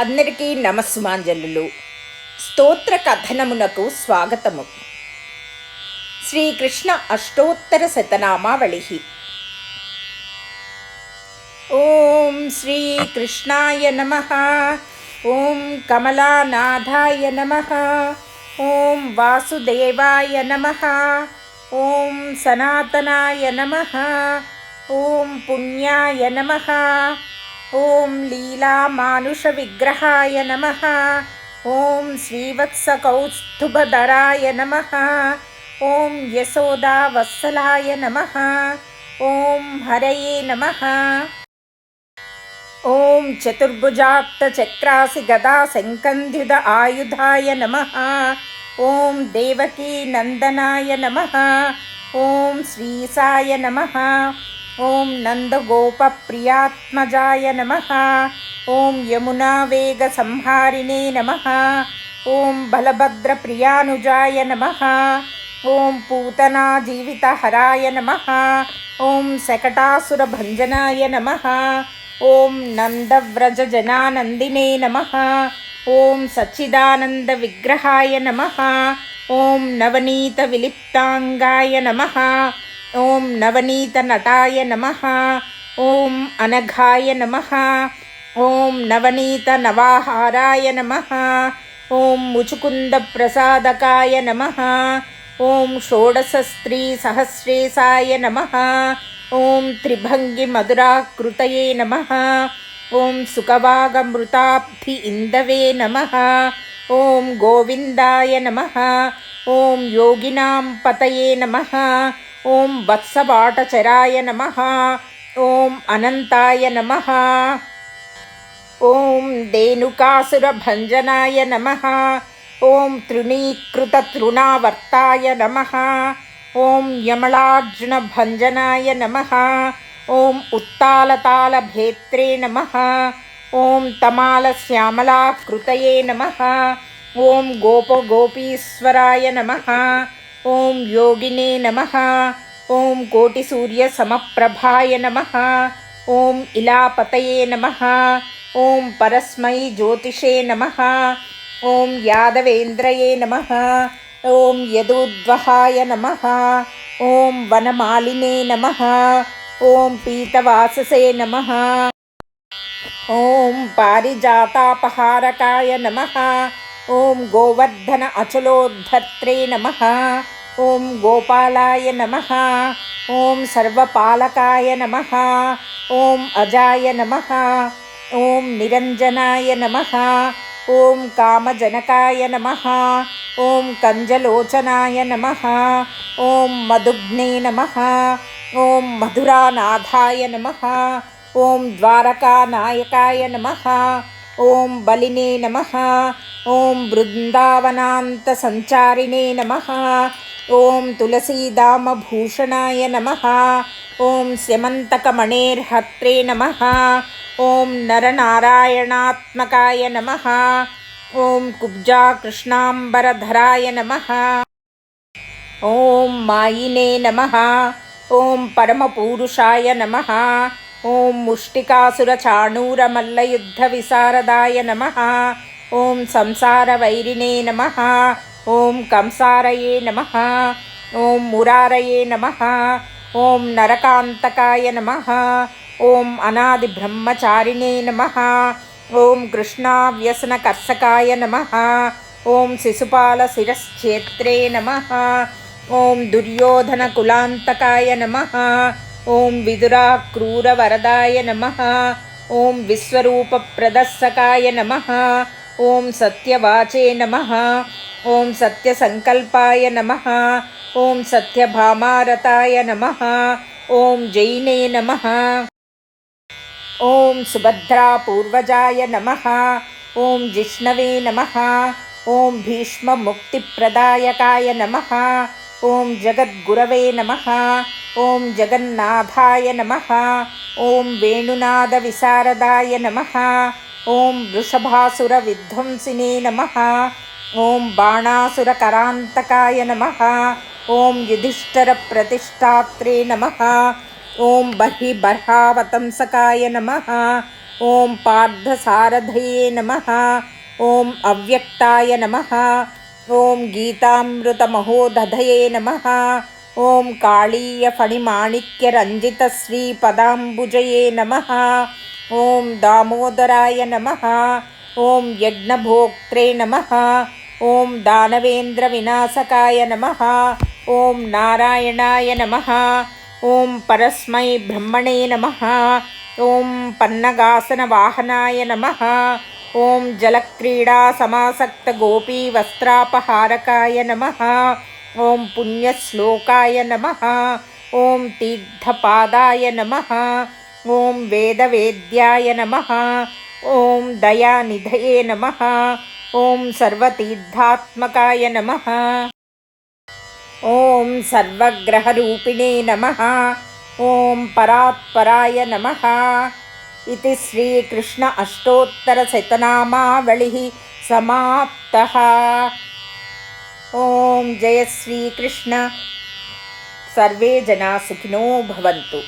అందరికీ నమస్సుమాంజలులు. స్తోత్ర కథనమునకు స్వాగతము. శ్రీకృష్ణ అష్టోత్తర శతనామావళి. ఓం శ్రీకృష్ణాయ నమః. ఓం కమలానాథాయ నమః. ఓం వాసుదేవాయ నమః. ఓం సనాతనాయ నమః. ఓం పుణ్యాయ నమః. ఓం లీలామానుష విగ్రహాయ నమః. ఓం శ్రీవత్సకౌస్తుభధరాయ నమః. ఓం యశోదావత్సలాయ నమః. ఓం హరయే నమః. ఓం చతుర్భుజాత్తచక్రాసి గదా శంఖంద్యుద ఆయుధాయ నమః. ఓం దేవకీ నందనాయ నమః. ఓం శ్రీసాయ నమః. ఓం నందగోపప్రియాత్మజాయ నమః. ఓం యమునావేగ సంహారిణే నమః. ఓం బలభద్రప్రియానుజాయ నమః. ఓం పూతనా జీవితహరాయ నమః. ఓం శకటాసురభంజనాయ నమః. ఓం నందవ్రజజనానందినే నమః. ఓం సచ్చిదానంద విగ్రహాయ నమః. ఓం నవనీత విలిప్తాంగాయ నమః. ఓం నవనీత నటాయ నమః. ఓం అనఘాయ నమః. ఓం నవనీత నవాహారాయ నమః. ఓం ముచుకుంద ప్రసాదకాయ నమః. ఓం షోడశస్త్రీ సహస్రేశాయ నమః. ఓం త్రిభంగి మధురాకృతయే నమః. ఓం సుఖవాగమృతాబ్ధి ఇందవే నమః. ఓం గోవిందాయ నమః. ఓం యోగినాం పతయే నమః. ఓం వత్సవాటచరాయ నమః. ఓం అనంతాయ నమః. ఓం ధేనుకాసురభంజనాయ నమః. ఓం తృణీకృతతృణావర్తాయ నమః. ఓం యమళార్జునభంజనాయ నమః. ఓం ఉత్తాలతాళభేత్రే నమః. ఓం తమాలశ్యామలాకృతయే నమః. ఓం గోపగోపీశ్వరాయ నమః. ఓం యోగినే నమః. ఓం కోటిసూర్యసమప్రభాయ నమః. ఓం ఇలాపతయే నమః. ఓం పరస్మై జ్యోతిషే నమః. ఓం యాదవేంద్రయే నమః. ఓం యదూద్వహాయ నమః. ఓం వనమాలినే నమః. ఓం పీతవాససే నమః. ఓం పారిజాతాపహారకాయ నమః. ఓం గోవర్ధన అచలోద్ధత్రే నమః. ఓం గోపాలాయ నమః. ఓం సర్వపాలకాయ నమః. ఓం అజాయ నమః. ఓం నిరంజనాయ నమః. ఓం కామజనకాయ నమః. ఓం కంజలోచనాయ నమః. ఓం మధుగ్నే నమః. ఓం మధురానాథాయ నమః. ఓం ద్వారకానాయకాయ నమః. ఓం బలినే నమః. ఓం బృందావనాంత సంచారిణే నమః. ఓం తులసీదామభూషణాయ నమః. ఓం స్యమంతకమణేర్హత్రే నమః. ఓం నరనారాయణాత్మకాయ నమః. ఓం కుబ్జాకృష్ణాంబరధరాయ నమః. ఓం మాయినే నమః. ఓం పరమపూరుషాయ నమః. ఓం ముష్టికాసురచాణూరమల్లయుద్ధవిశారదాయ నమః. ఓం సంసారవైరిణే నమః. ఓం కంసారయే నమః. ఓం మురారయే నమః. ఓం నరకాంతకాయ నమః. ఓం అనాదిబ్రహ్మచారిణే నమః. ఓం కృష్ణావ్యసనకర్షకాయ నమః. ఓం శిశుపాలశిరశ్చేత్రే నమః. ఓం దుర్యోధనకులాంతకాయ నమః. ఓం విదురాక్రూరవరదాయ నమః. ఓం విశ్వరూపప్రదర్శకాయ నమః. ఓం సత్యవాచే నమః. ఓం సత్యసంకల్పాయ నమః. ఓం సత్యభామారతాయ నమః. ఓం జైనే నమః. ఓం సుభద్రాపూర్వజాయ నమః. ఓం జిష్ణవే నమః. ఓం భీష్మముక్తిప్రదాయకాయ నమః. ఓం జగద్గురవే నమః. ఓం జగన్నాథాయ నమః. ఓం వేణునాదవిశారదాయ నమః. ఓం వృషభాసురవిధ్వంసినే నమః. ఓం బాణాసురకరాంతకాయ నమః. ఓం యుధిష్ఠిరప్రతిష్ఠాత్రే నమః. ఓం బర్హిబర్హావతంసకాయ నమః. ఓం పార్థసారథయే నమః. ఓం అవ్యక్తాయ నమః. ఓం గీతామృతమహోదధయే నమః. ఓం కాళీయఫణిమాణిక్యరంజితశ్రీపదాంబుజయే నమః. ఓం దామోదరాయ నమః. ఓం యజ్ఞభోక్త్రే నమః. ఓం దానవేంద్రవినాశకాయ నమః. ఓం నారాయణాయ నమః. ఓం పరస్మై బ్రహ్మణే నమః. ఓం పన్నగాసనవాహనాయ నమః. ఓం జలక్రీడా సమాసక్త గోపీ వస్త్రాపహారకాయ నమః. ఓం పుణ్యశ్లోకాయ నమః. ఓం తీర్థపాదాయ నమః. ఓం వేదవేద్యాయ నమః. ఓం దయానిధయే నమః. ఓం సర్వతీర్థాత్మకాయ నమః. ఓం సర్వగ్రహరూపిణే నమః. ఓం పరాత్పరాయ నమః. ఇది శ్రీకృష్ణ అష్టోత్తరశతనామావళిః సమాప్తః. ఓం జయ శ్రీకృష్ణ. సర్వే జనా సుఖినో భవంతు.